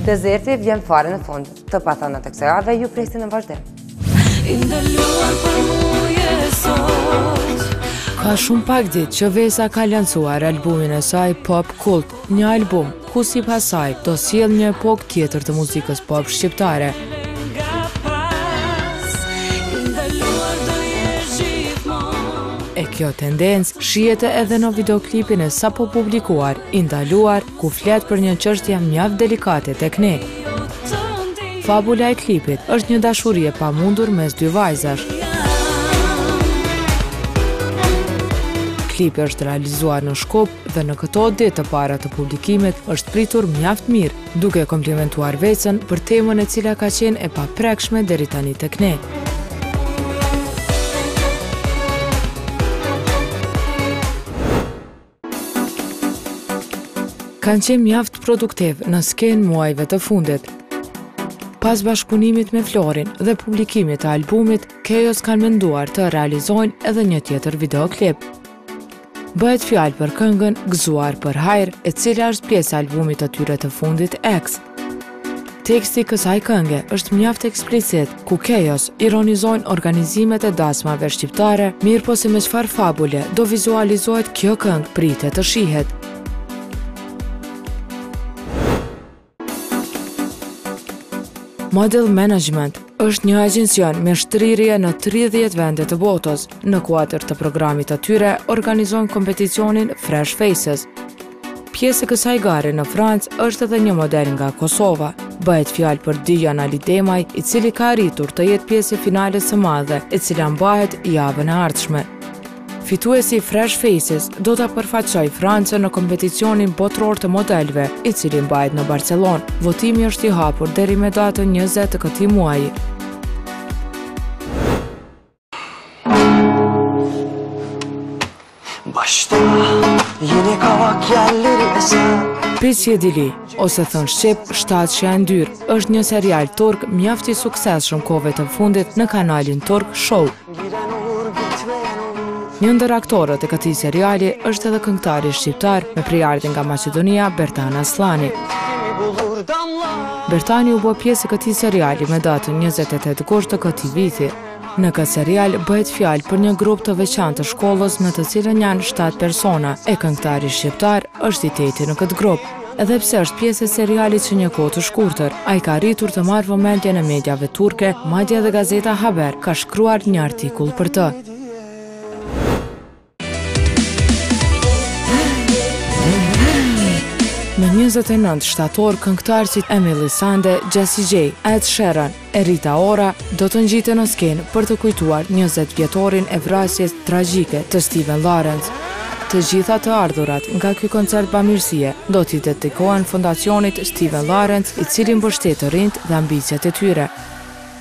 Dezerti vjen fare në fund të pathënat e kësaj jave, ju presin në vazhdim. Ka shumë pak ditë që Vesa ka lancuar albumin e saj Pop Kult, një album ku sipas saj do sjell një epokë tjetër të muzikës pop shqiptare. E kjo tendencë shihete edhe në videoklipin e sapo publikuar, I ndaluar, ku flet për një çështje mjaft delikate tek ne. Fabula e klipit është një dashuri e pamundur mes dy vajzash. Klipi është realizuar në Shkup dhe në këto ditë të para të publikimit është pritur mjaft mirë, duke komplimentuar Vesën për temën e cila ka qenë e paprekshme deri tani tek ne. Kanë qenë mjaft produktiv në skenë muajve të fundit. Pas bashkëpunimit me Florin dhe publikimit të albumit, Kejos kanë menduar të realizojnë edhe një tjetër videoklip. Bëhet fjalë për këngën Gëzuar për hajër, e cila është pjesë e albumit të tyre të fundit X. Teksti kësaj kënge është mjaft eksplicit, ku Kejos ironizojnë organizimet e dasmave shqiptare, mirë po se me çfarë fabule do vizualizohet kjo këngë pritet të shihet. Model Management është një agjencion me shtrirje në 30 vende të botës. Në kuadër të programit të tyre organizojnë kompeticionin Fresh Faces. Pjesë e kësaj gare në Francë është edhe një model nga Kosova. Bëhet fjalë për Diana Lidemaj, I cili ka arritur të jetë pjesë e finales së madhe, e cila mbahet javën e ardhshme. Fituesi Fresh Faces do ta përfaqësojë Francën në kompeticionin botror të modelëve, I cili mbahet në Barcelonë. Votimi është I hapur deri me datën 20 të këtij muaji. Pisje Dili, ose thënë shqip, shtatë që janë ndyrë, është një serial turk mjaft I suksesshëm kohëve të fundit në kanalin Turk Show. Një ndër aktorët e këtij seriali është edhe këngëtari shqiptar me prejardhje nga Maqedonia, Bertan Aslani. Bertani u bë pjesë e këtij seriali me datën 28 gusht të këtij viti. Në këtë serial bëhet fjalë për një grup të veçantë të shkollës në të cilën janë 7 persona, e këngëtari shqiptar është I teti në këtë grup. Edhe pse është pjesë e serialit që një kohë të shkurtër, ai ka arritur të marrë vëmendjen e mediave turke, madje edhe gazeta Haber ka shkruar një artikull për të. Në 29 shtator, këngëtarë si Emily Sande, Jessie J, Ed Sheeran e Rita Ora do të ngjiten në skenë për të kujtuar 20 vjetorin e vrasjes tragjike të Stephen Lawrence. Të gjitha të ardhurat nga ky koncert bamirësie do t'i dedikohen fondacionit Stephen Lawrence, I cili mbështet të rinjt dhe ambicjet e tyre.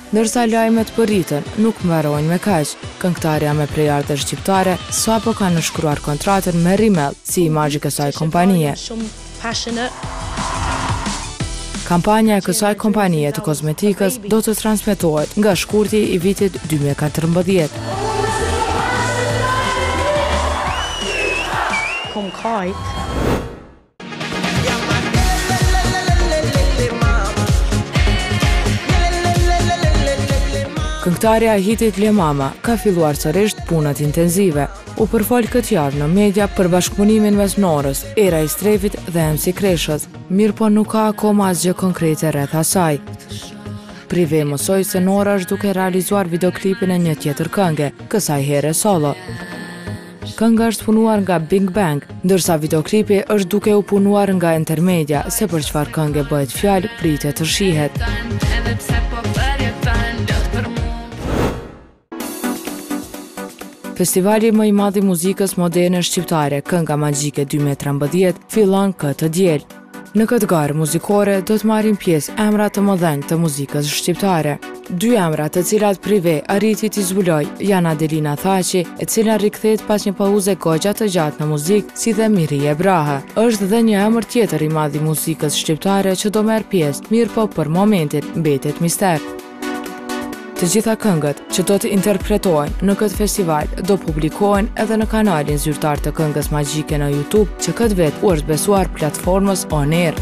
Ndërsa lajmet për Ritën nuk mbarojnë me kaq, këngëtarja me prejardhje shqiptare sapo ka nënshkruar kontratën me Rimmel si imazhi I kësaj kompanie. Kampanja e kësaj kompanie të kozmetikës do të transmetohet nga shkurti I vitit 2014. Këngëtarja e hitit Le Mama ka filluar sërish punët intenzive. U përfol këtë javë në media për bashkëpunimin mes Norës, Era I Strefit dhe MC Kreshës, mirë po nuk ka akoma asgjë konkrete rreth asaj. Prive mësoj se Nora është duke realizuar videoklipin e një tjetër kënge, kësaj here solo. Kënga është punuar nga Big Bang, ndërsa videoklipi është duke u punuar nga Intermedia, se për çfarë kënge bëhet fjalë pritet të shihet. Festivali më I madh I muzikës moderne shqiptare, Kënga Magjike 2013, fillon këtë diel. Në këtë garë muzikore do të marrin pjesë emra të mëdhenj të muzikës shqiptare. 2 emra të cilat prive arriti t'i zbuloj janë Adelina Thaqi, e cila rikthehet pas një pauze goxha të gjatë në muzikë, si dhe Mirije Braha. Është dhe një emër tjetër I madh I muzikës shqiptare që do merr pjesë, mirë po për momentin mbetet mister. Të gjitha këngët që do të interpretohen në këtë festival do publikohen edhe në kanalin zyrtar të Këngës Magjike në YouTube, që këtë vit u është besuar platformës On Air.